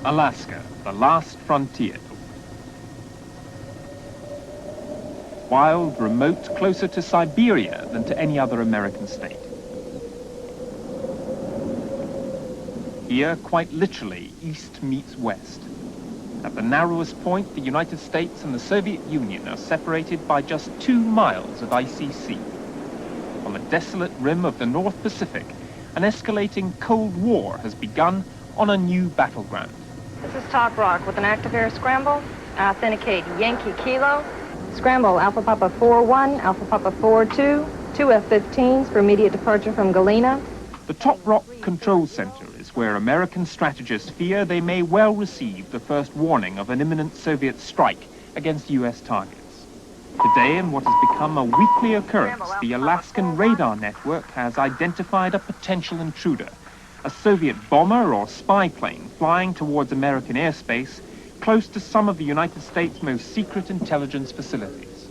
Alaska, the last frontier. Wild, remote, closer to Siberia than to any other American state. Here, quite literally, east meets west. At the narrowest point, the United States and the Soviet Union are separated by just 2 miles of icy sea. On the desolate rim of the North Pacific, an escalating Cold War has begun on a new battleground. This is Top Rock with an active air scramble. Authenticate Yankee Kilo. Scramble Alpha Papa 4-1, Alpha Papa 4-2, 2 F-15s for immediate departure from Galena. The Top Rock Control Center is where American strategists fear they may well receive the first warning of an imminent Soviet strike against U.S. targets. Today, in what has become a weekly occurrence, the Alaskan radar network has identified a potential intruder, a Soviet bomber or spy plane flying towards American airspace close to some of the United States' most secret intelligence facilities.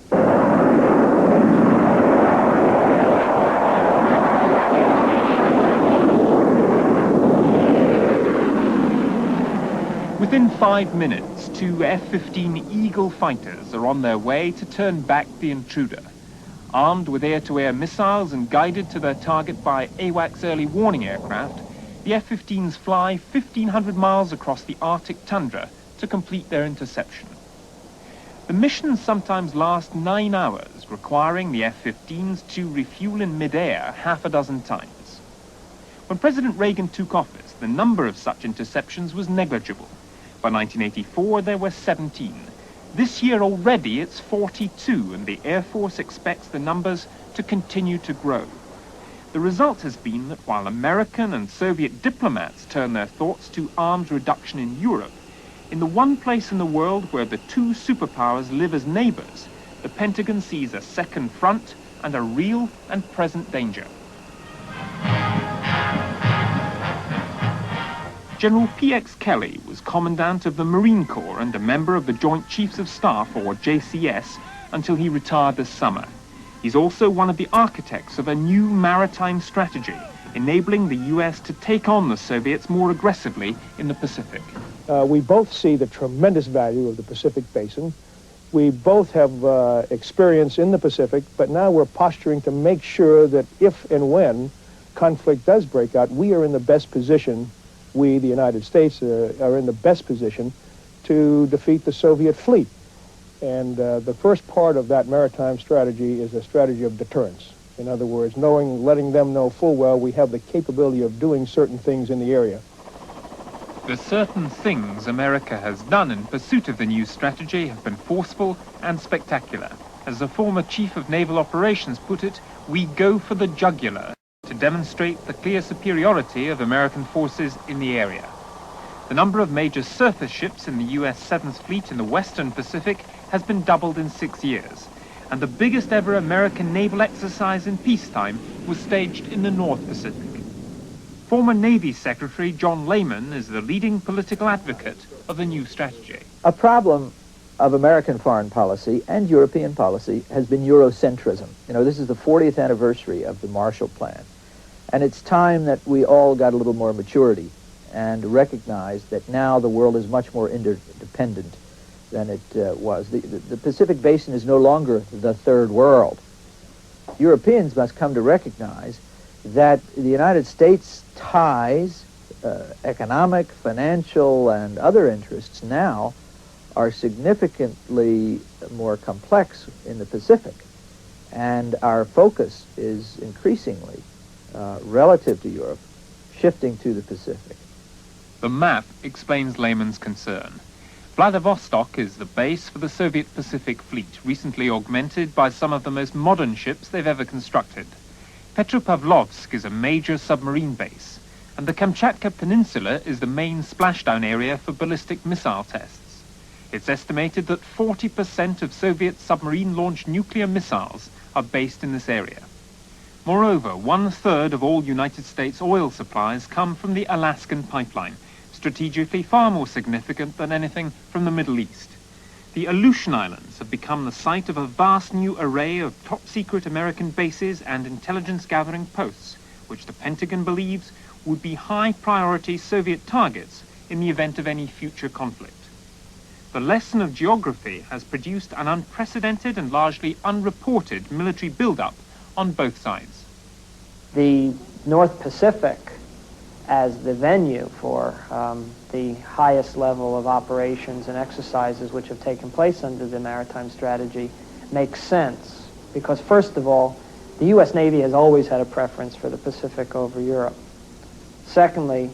Within 5 minutes, 2 F-15 Eagle fighters are on their way to turn back the intruder. Armed with air-to-air missiles and guided to their target by AWACS early warning aircraft, the F-15s fly 1,500 miles across the Arctic tundra to complete their interception. The missions sometimes last 9 hours, requiring the F-15s to refuel in mid-air half a dozen times. When President Reagan took office, the number of such interceptions was negligible. By 1984, there were 17. This year already, it's 42, and the Air Force expects the numbers to continue to grow. The result has been that while American and Soviet diplomats turn their thoughts to arms reduction in Europe, in the one place in the world where the 2 superpowers live as neighbors, the Pentagon sees a second front and a real and present danger. General P.X. Kelly was Commandant of the Marine Corps and a member of the Joint Chiefs of Staff, or JCS, until he retired this summer. He's also one of the architects of a new maritime strategy, enabling the U.S. to take on the Soviets more aggressively in the Pacific. We both see the tremendous value of the Pacific Basin. We both have experience in the Pacific, but now we're posturing to make sure that if and when conflict does break out, we are in the best position, we, the United States, are in the best position to defeat the Soviet fleet. And the first part of that maritime strategy is a strategy of deterrence. In other words, letting them know full well we have the capability of doing certain things in the area. The certain things America has done in pursuit of the new strategy have been forceful and spectacular. As the former Chief of Naval Operations put it, we go for the jugular to demonstrate the clear superiority of American forces in the area. The number of major surface ships in the U.S. 7th Fleet in the Western Pacific has been doubled in 6 years, and the biggest ever American naval exercise in peacetime was staged in the North Pacific. Former Navy Secretary John Lehman is the leading political advocate of the new strategy. A problem of American foreign policy and European policy has been Eurocentrism. You know, this is the 40th anniversary of the Marshall Plan, and it's time that we all got a little more maturity and recognized that now the world is much more interdependent than it was. The Pacific Basin is no longer the third world. Europeans must come to recognize that the United States ties, economic, financial, and other interests now are significantly more complex in the Pacific, and our focus is increasingly, relative to Europe, shifting to the Pacific. The map explains Lehman's concern. Vladivostok is the base for the Soviet Pacific Fleet, recently augmented by some of the most modern ships they've ever constructed. Petropavlovsk is a major submarine base, and the Kamchatka Peninsula is the main splashdown area for ballistic missile tests. It's estimated that 40% of Soviet submarine-launched nuclear missiles are based in this area. Moreover, 1/3 of all United States oil supplies come from the Alaskan pipeline, strategically far more significant than anything from the Middle East. The Aleutian Islands have become the site of a vast new array of top-secret American bases and intelligence-gathering posts, which the Pentagon believes would be high-priority Soviet targets in the event of any future conflict. The lesson of geography has produced an unprecedented and largely unreported military buildup on both sides. The North Pacific as the venue for the highest level of operations and exercises which have taken place under the maritime strategy makes sense because, first of all, the U.S. Navy has always had a preference for the Pacific over Europe. Secondly,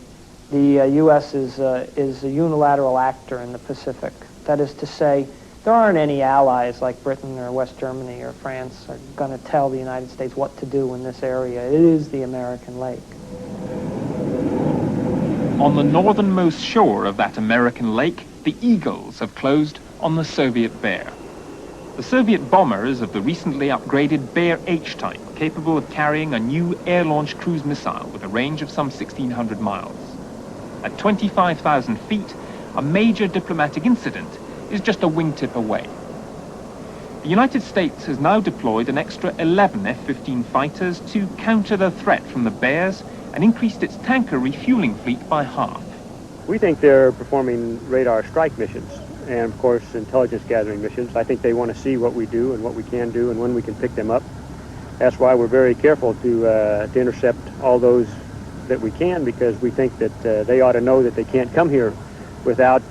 the U.S. is a unilateral actor in the Pacific. That is to say, there aren't any allies like Britain or West Germany or France are going to tell the United States what to do in this area. It is the American lake. On the northernmost shore of that American lake, the Eagles have closed on the Soviet Bear. The Soviet bomber is of the recently upgraded Bear H type, capable of carrying a new air-launched cruise missile with a range of some 1,600 miles. At 25,000 feet, a major diplomatic incident is just a wingtip away. The United States has now deployed an extra 11 F-15 fighters to counter the threat from the Bears and increased its tanker refueling fleet by half. We think they're performing radar strike missions and, of course, intelligence gathering missions. I think they want to see what we do and what we can do and when we can pick them up. That's why we're very careful to intercept all those that we can, because we think that they ought to know that they can't come here without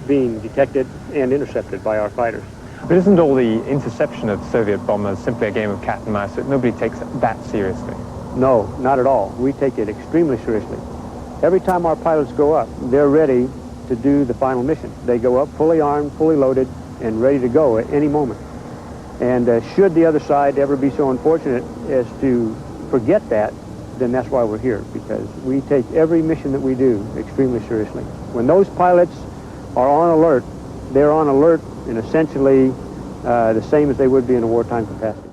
being detected and intercepted by our fighters. But isn't all the interception of Soviet bombers simply a game of cat and mouse that nobody takes that seriously? No, not at all. We take it extremely seriously. Every time our pilots go up, they're ready to do the final mission. They go up fully armed, fully loaded, and ready to go at any moment. And should the other side ever be so unfortunate as to forget that, then that's why we're here, because we take every mission that we do extremely seriously. When those pilots are on alert, they're on alert in essentially the same as they would be in a wartime capacity.